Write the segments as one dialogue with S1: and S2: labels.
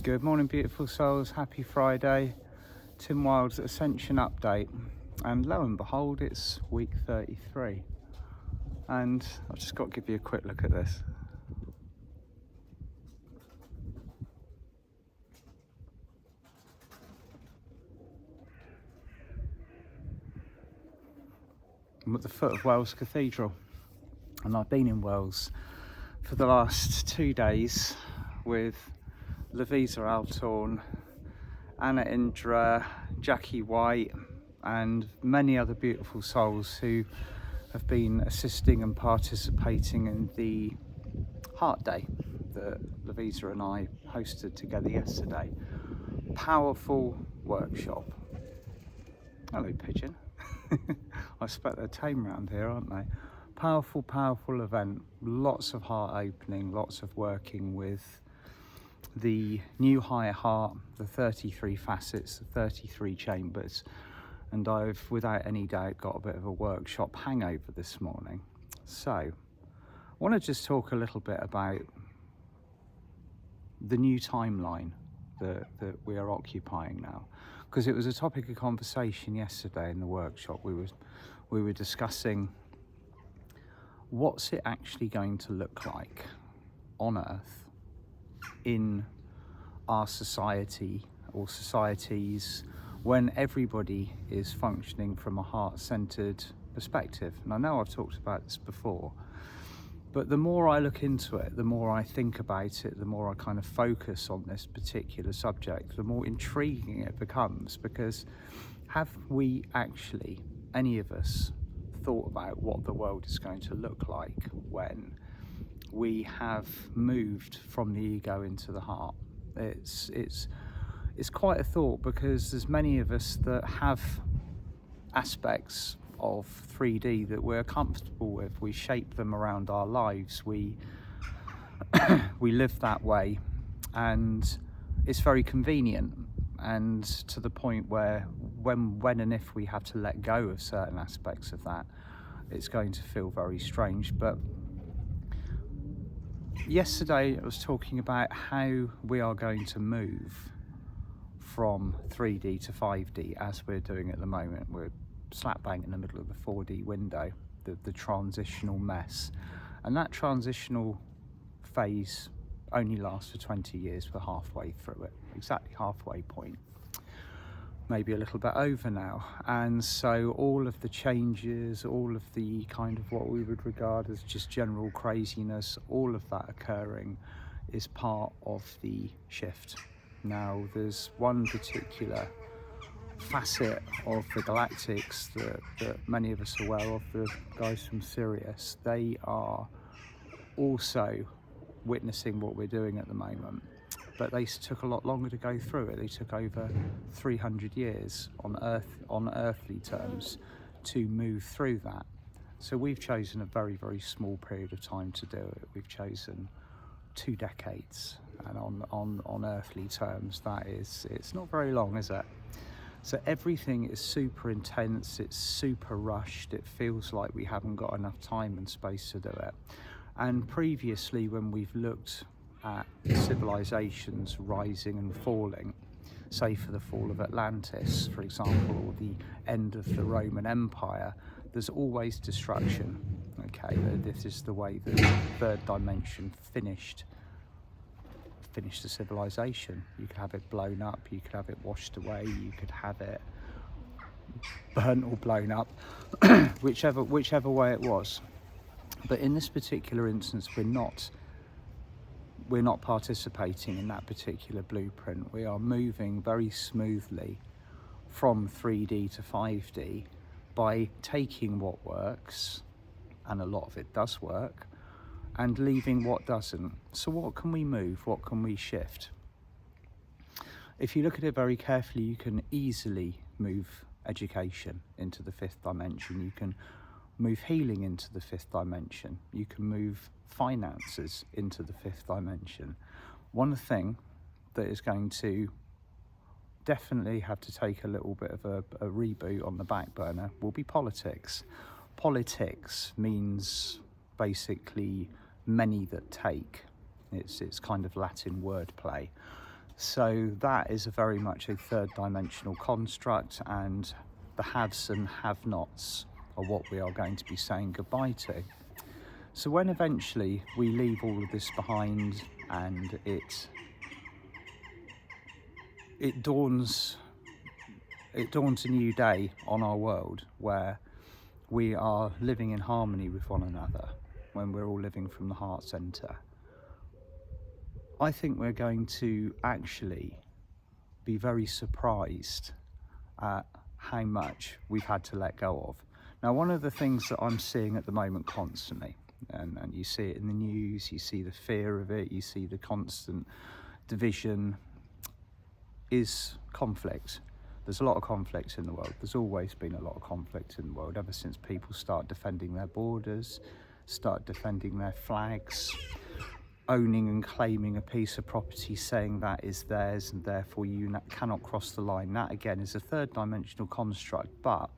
S1: Good morning, beautiful souls. Happy Friday. Tim Wilde's Ascension update. And lo and behold, it's week 33. And I've just got to give you a quick look at this. I'm at the foot of Wells Cathedral. And I've been in Wells for the last 2 days with Lavisa Altorn, Anna Indra, Jackie White, and many other beautiful souls who have been assisting and participating in the Heart Day that Lavisa and I hosted together yesterday. Powerful workshop. Hello, pigeon. I expect they're tame around here, aren't they? Powerful event. Lots of heart opening, lots of working with the new higher heart, the 33 facets, the 33 chambers. And I've, without any doubt, got a bit of a workshop hangover this morning. So I want to just talk a little bit about the new timeline that we are occupying now, because it was a topic of conversation yesterday in the workshop. We were discussing what's it actually going to look like on Earth in our society or societies when everybody is functioning from a heart-centered perspective. And I know I've talked about this before, but the more I look into it, the more I think about it, the more I kind of focus on this particular subject, the more intriguing it becomes. Because have we actually, any of us, thought about what the world is going to look like when we have moved from the ego into the heart? It's quite a thought, because there's many of us that have aspects of 3D that we're comfortable with. We shape them around our lives. We live that way, and it's very convenient, and to the point where when and if we have to let go of certain aspects of that, it's going to feel very strange. But yesterday I was talking about how we are going to move from 3D to 5D as we're doing at the moment. We're slap bang in the middle of the 4D window, the transitional mess. And that transitional phase only lasts for 20 years. We're halfway through it, exactly halfway point. Maybe a little bit over now. And so all of the changes, all of the kind of what we would regard as just general craziness, all of that occurring is part of the shift. Now, there's one particular facet of the galactics that many of us are aware of, the guys from Sirius. They are also witnessing what we're doing at the moment, but they took a lot longer to go through it. They took over 300 years on Earth, on earthly terms, to move through that. So we've chosen a very, very small period of time to do it. We've chosen 2 decades, and on earthly terms, that is, it's not very long, is it? So everything is super intense, it's super rushed, it feels like we haven't got enough time and space to do it. And previously, when we've looked at civilizations rising and falling, say for the fall of Atlantis, for example, or the end of the Roman Empire, there's always destruction. Okay, this is the way that the third dimension finished the civilization. You could have it blown up, you could have it washed away, you could have it burnt or blown up, whichever way it was. But in this particular instance, we're not participating in that particular blueprint. We are moving very smoothly from 3D to 5D by taking what works, and a lot of it does work, and leaving what doesn't. So what can we move? What can we shift? If you look at it very carefully, you can easily move education into the 5th dimension. You can move healing into the 5th dimension. You can move finances into the 5th dimension. One thing that is going to definitely have to take a little bit of a reboot on the back burner will be politics. Politics means basically many that take. It's kind of Latin wordplay. So that is very much a third dimensional construct, and the haves and have-nots are what we are going to be saying goodbye to. So when eventually we leave all of this behind and it dawns a new day on our world where we are living in harmony with one another, when we're all living from the heart centre, I think we're going to actually be very surprised at how much we've had to let go of. Now, one of the things that I'm seeing at the moment constantly, and you see it in the news, you see the fear of it, you see the constant division, is conflict. There's a lot of conflict in the world. There's always been a lot of conflict in the world ever since people start defending their borders, start defending their flags, owning and claiming a piece of property, saying that is theirs and therefore you cannot cross the line. That again is a third dimensional construct. But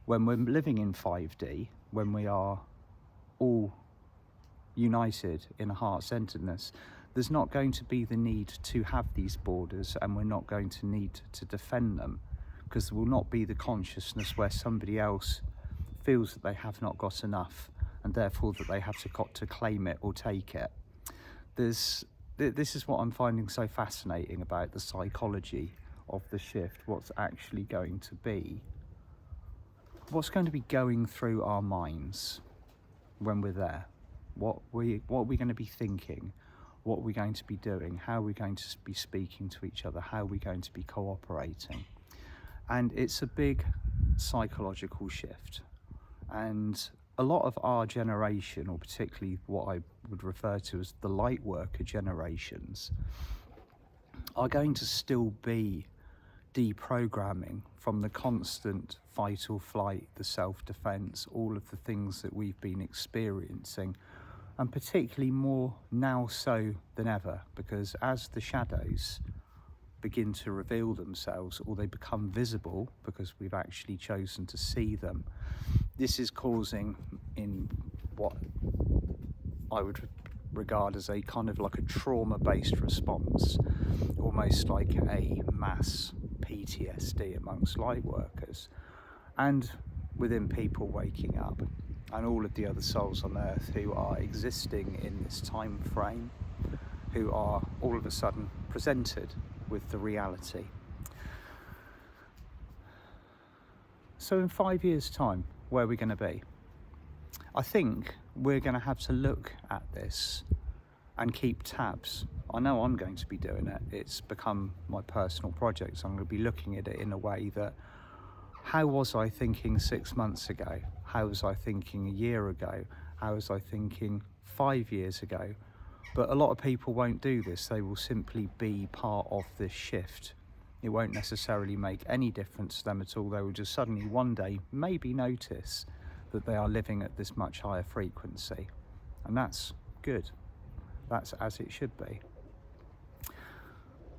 S1: when we're living in 5D, when we are all united in a heart-centeredness, there's not going to be the need to have these borders, and we're not going to need to defend them, because there will not be the consciousness where somebody else feels that they have not got enough and therefore that they have to claim it or take it. This is what I'm finding so fascinating about the psychology of the shift. What's actually going to be, what's going to be going through our minds when we're there? What are we going to be thinking? What are we going to be doing? How are we going to be speaking to each other? How are we going to be cooperating? And it's a big psychological shift. And a lot of our generation, or particularly what I would refer to as the Lightworker generations, are going to still be deprogramming from the constant fight or flight, the self-defense, all of the things that we've been experiencing, and particularly more now so than ever, because as the shadows begin to reveal themselves, or they become visible because we've actually chosen to see them, this is causing, in what I would regard as a kind of like a trauma-based response, almost like a mass PTSD amongst light workers, and within people waking up, and all of the other souls on earth who are existing in this time frame, who are all of a sudden presented with the reality. So in 5 years' time, where are we going to be? I think we're going to have to look at this and keep tabs. I know I'm going to be doing it. It's become my personal project, so I'm going to be looking at it in a way that, how was I thinking 6 months ago? How was I thinking a year ago? How was I thinking 5 years ago? But a lot of people won't do this. They will simply be part of this shift. It won't necessarily make any difference to them at all. They will just suddenly one day maybe notice that they are living at this much higher frequency. And that's good. That's as it should be.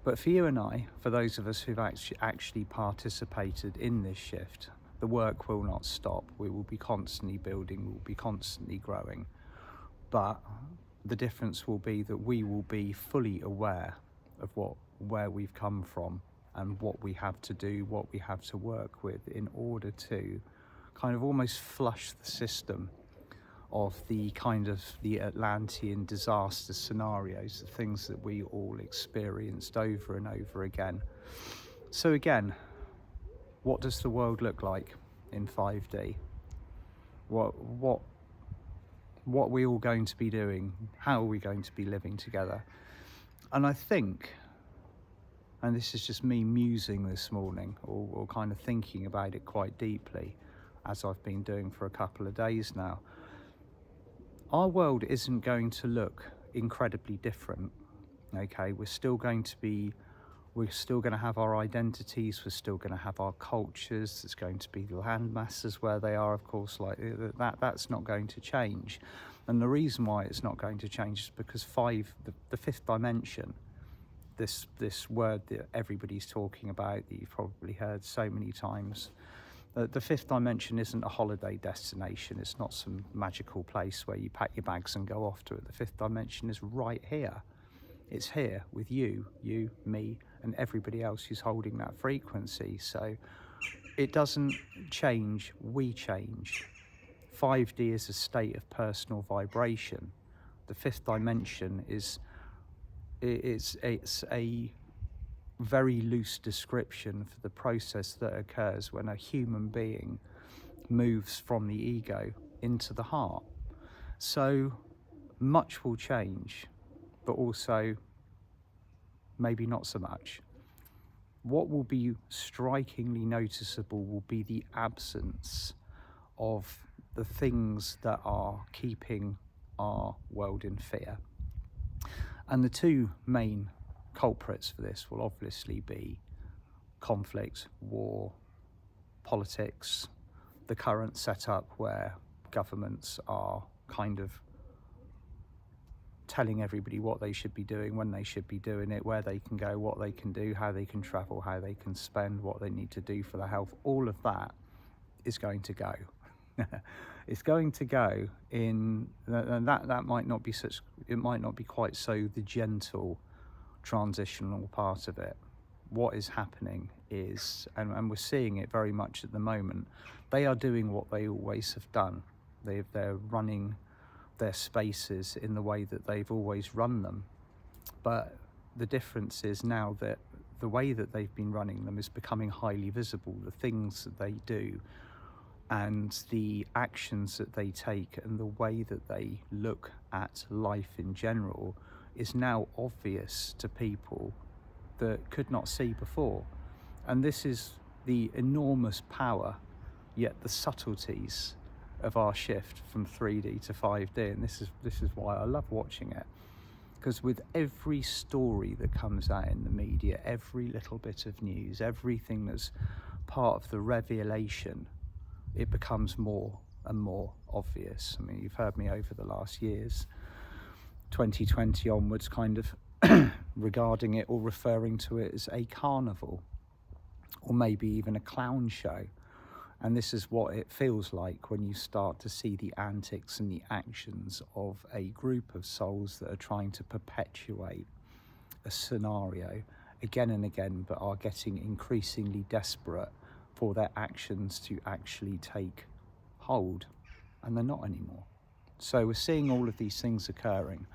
S1: But for you and I, for those of us who've actually participated in this shift, the work will not stop. We will be constantly building, we'll be constantly growing. But the difference will be that we will be fully aware of where we've come from and what we have to do, what we have to work with in order to kind of almost flush the system of the kind of the Atlantean disaster scenarios, the things that we all experienced over and over again. So again, what does the world look like in 5D? What are we all going to be doing? How are we going to be living together? And I think, and this is just me musing this morning, or kind of thinking about it quite deeply, as I've been doing for a couple of days now, our world isn't going to look incredibly different. Okay, we're still going to have our identities, we're still going to have our cultures. There's going to be the land masses where they are, of course, like that's not going to change. And the reason why it's not going to change is because the fifth dimension, this word that everybody's talking about, that you've probably heard so many times, the fifth dimension isn't a holiday destination. It's not some magical place where you pack your bags and go off to it. The fifth dimension is right here. It's here with you, me, and everybody else who's holding that frequency. So it doesn't change, we change. 5D is a state of personal vibration. The fifth dimension is it's a very loose description for the process that occurs when a human being moves from the ego into the heart. So much will change, but also maybe not so much. What will be strikingly noticeable will be the absence of the things that are keeping our world in fear. And the two main culprits for this will obviously be conflict, war, politics, the current setup where governments are kind of telling everybody what they should be doing, when they should be doing it, where they can go, what they can do, how they can travel, how they can spend, what they need to do for their health. All of that is going to go. It's going to go in, and that might not be such, it might not be quite so the gentle transitional part of it. What is happening is, and we're seeing it very much at the moment, they are doing what they always have done. They're running their spaces in the way that they've always run them. But the difference is now that the way that they've been running them is becoming highly visible. The things that they do and the actions that they take and the way that they look at life in general is now obvious to people that could not see before. And this is the enormous power, yet the subtleties of our shift from 3D to 5D. And this is why I love watching it, because with every story that comes out in the media, every little bit of news, everything that's part of the revelation, it becomes more and more obvious. I mean, you've heard me over the last years, 2020 onwards, kind of regarding it or referring to it as a carnival, or maybe even a clown show. And this is what it feels like when you start to see the antics and the actions of a group of souls that are trying to perpetuate a scenario again and again, but are getting increasingly desperate for their actions to actually take hold, and they're not anymore. So we're seeing all of these things occurring,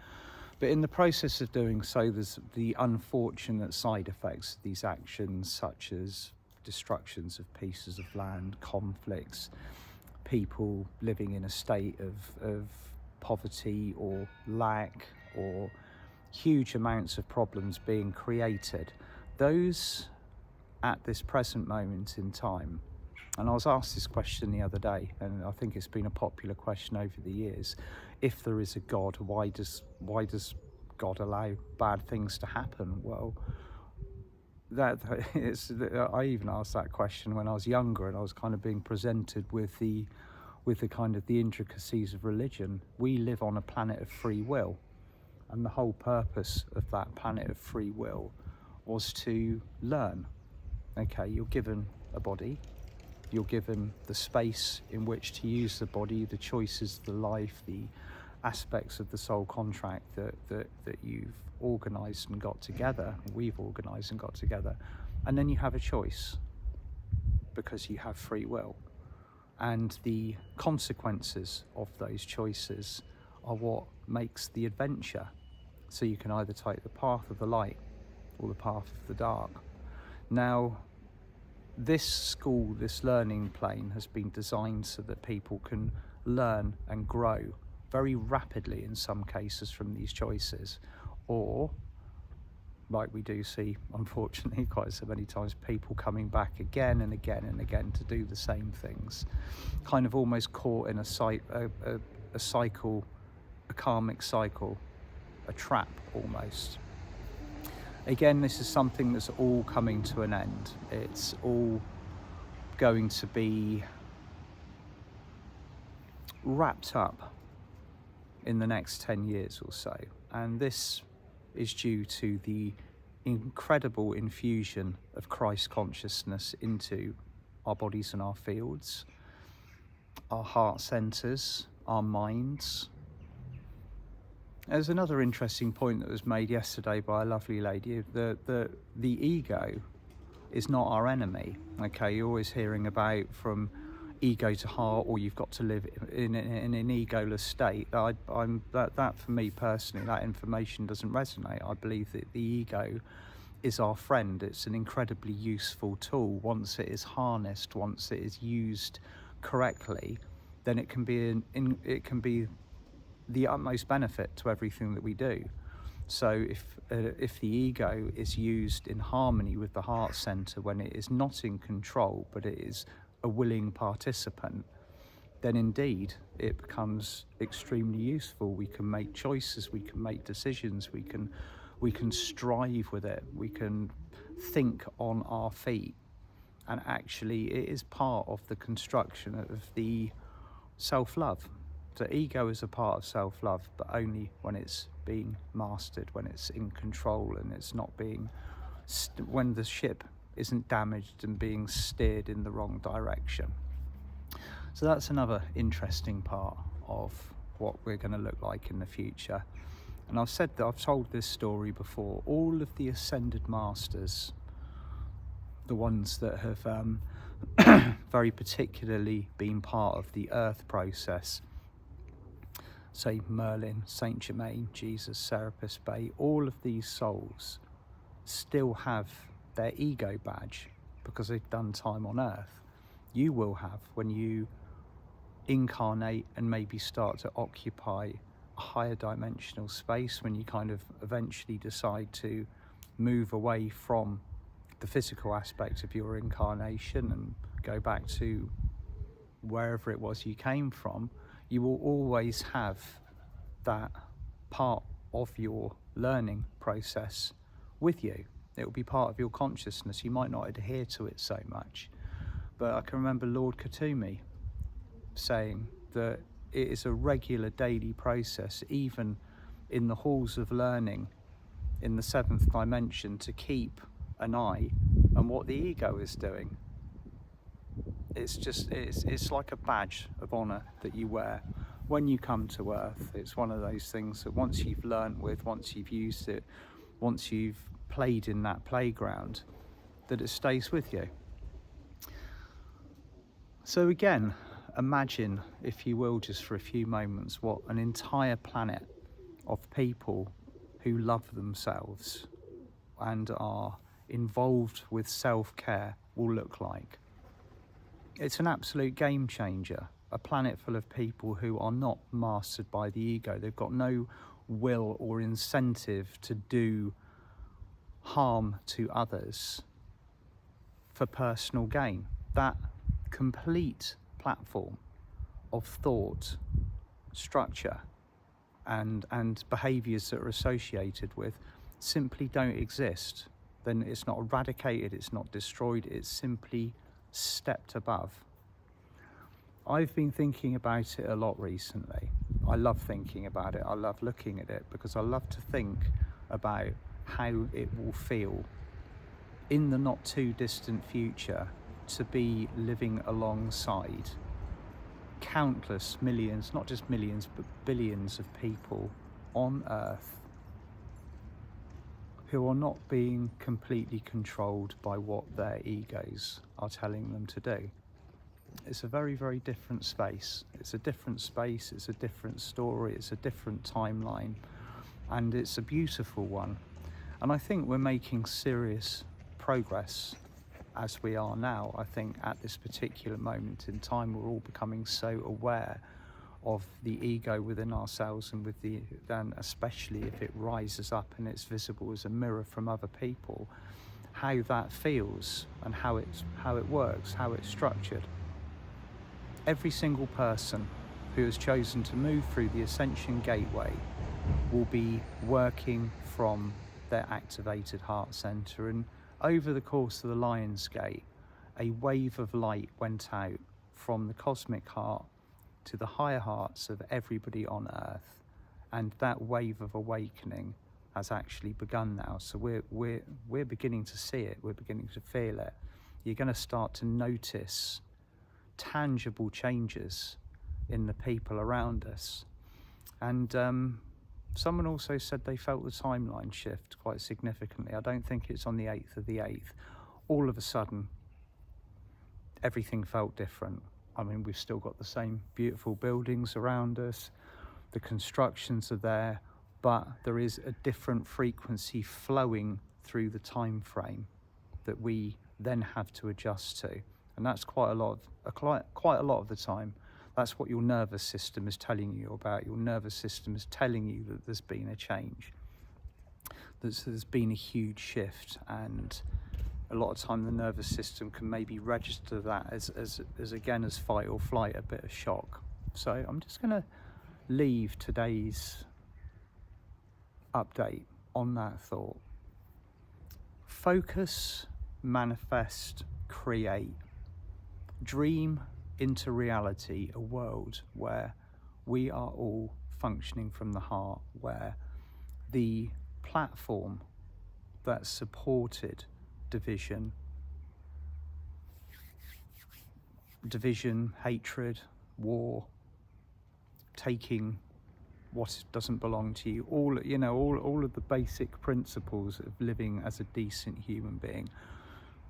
S1: but in the process of doing so, there's the unfortunate side effects of these actions, such as destructions of pieces of land, conflicts, people living in a state of poverty or lack, or huge amounts of problems being created. Those, at this present moment in time, and I was asked this question the other day, and I think it's been a popular question over the years: if there is a God, why does God allow bad things to happen? Well, I even asked that question when I was younger, and I was kind of being presented with the kind of the intricacies of religion. We live on a planet of free will, and the whole purpose of that planet of free will was to learn. Okay, you're given a body, you're given the space in which to use the body, the choices, the life, the aspects of the soul contract that you've organised and got together, we've organised and got together, and then you have a choice, because you have free will, and the consequences of those choices are what makes the adventure. So you can either take the path of the light or the path of the dark. Now, this school, this learning plane, has been designed so that people can learn and grow very rapidly in some cases from these choices, or, like we do see unfortunately quite so many times, people coming back again and again and again to do the same things, kind of almost caught in a cycle, a karmic cycle, a trap almost. Again, this is something that's all coming to an end. It's all going to be wrapped up in the next 10 years or so. And this is due to the incredible infusion of Christ consciousness into our bodies and our fields, our heart centers, our minds, There's another interesting point that was made yesterday by a lovely lady. The ego is not our enemy. Okay, you're always hearing about from ego to heart, or you've got to live in an egoless state. That for me personally, that information doesn't resonate. I believe that the ego is our friend. It's an incredibly useful tool. Once it is harnessed, once it is used correctly, then it can be the utmost benefit to everything that we do. So if the ego is used in harmony with the heart center, when it is not in control but it is a willing participant, then indeed it becomes extremely useful. We can make choices, we can make decisions, we can strive with it, we can think on our feet, and actually it is part of the construction of the self-love. The ego is a part of self-love, but only when it's being mastered, when it's in control, and it's not being when the ship isn't damaged and being steered in the wrong direction. So that's another interesting part of what we're going to look like in the future. And I've told this story before. All of the ascended masters, the ones that have very particularly been part of the earth process, say Merlin, Saint Germain, Jesus, Serapis Bey, all of these souls still have their ego badge because they've done time on earth. You will have when you incarnate and maybe start to occupy a higher dimensional space, when you kind of eventually decide to move away from the physical aspect of your incarnation and go back to wherever it was you came from. You will always have that part of your learning process with you. It will be part of your consciousness. You might not adhere to it so much, but I can remember Lord Katumi saying that it is a regular daily process, even in the halls of learning in the seventh dimension, to keep an eye on what the ego is doing. It's like a badge of honor that you wear when you come to earth. It's one of those things that once you've learned with, once you've used it, once you've played in that playground, that it stays with you. So again, imagine, if you will, just for a few moments, what an entire planet of people who love themselves and are involved with self-care will look like. It's an absolute game changer. A planet full of people who are not mastered by the ego. They've got no will or incentive to do harm to others for personal gain. That complete platform of thought, structure, and behaviours that are associated with simply don't exist. Then it's not eradicated, it's not destroyed, it's simply stepped above. I've been thinking about it a lot recently. I love thinking about it. I love looking at it because I love to think about how it will feel in the not too distant future to be living alongside countless millions, not just millions, but billions of people on Earth who are not being completely controlled by what their egos are telling them to do. It's a very, very different space. It's a different space, it's a different story, it's a different timeline, and it's a beautiful one. And I think we're making serious progress as we are now. I think at this particular moment in time, we're all becoming so aware of the ego within ourselves, and then especially if it rises up and it's visible as a mirror from other people, how that feels and how it works, how it's structured. Every single person who has chosen to move through the Ascension Gateway will be working from their activated heart center, and over the course of the Lionsgate, a wave of light went out from the cosmic heart to the higher hearts of everybody on Earth, and that wave of awakening has actually begun now. So we're beginning to see it, we're beginning to feel it. You're going to start to notice tangible changes in the people around us, and Someone also said they felt the timeline shift quite significantly. I don't think it's on the 8th of the 8th. All of a sudden, everything felt different. I mean, we've still got the same beautiful buildings around us. The constructions are there, but there is a different frequency flowing through the time frame that we then have to adjust to. And that's quite a lot of the time. That's what your nervous system is telling you about. Your nervous system is telling you that there's been a change, that there's been a huge shift, and a lot of time the nervous system can maybe register that as again as fight or flight, a bit of shock. So I'm just going to leave today's update on that thought. Focus, manifest, create. Dream into reality a world where we are all functioning from the heart, where the platform that supported division, hatred, war, taking what doesn't belong to you, all of the basic principles of living as a decent human being,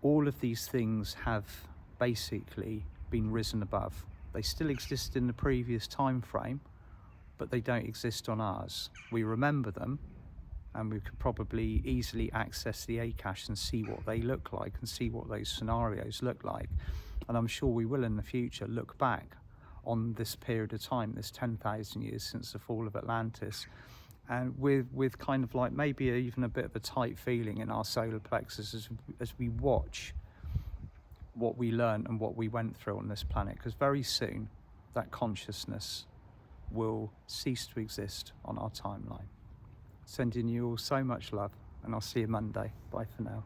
S1: all of these things have basically been risen above. They still exist in the previous time frame, but they don't exist on ours. We remember them, and we could probably easily access the Akash and see what they look like and see what those scenarios look like. And I'm sure we will in the future look back on this period of time, this 10,000 years since the fall of Atlantis, and with kind of like maybe even a bit of a tight feeling in our solar plexus as we watch what we learned and what we went through on this planet, because very soon that consciousness will cease to exist on our timeline. Sending you all so much love, and I'll see you Monday. Bye for now.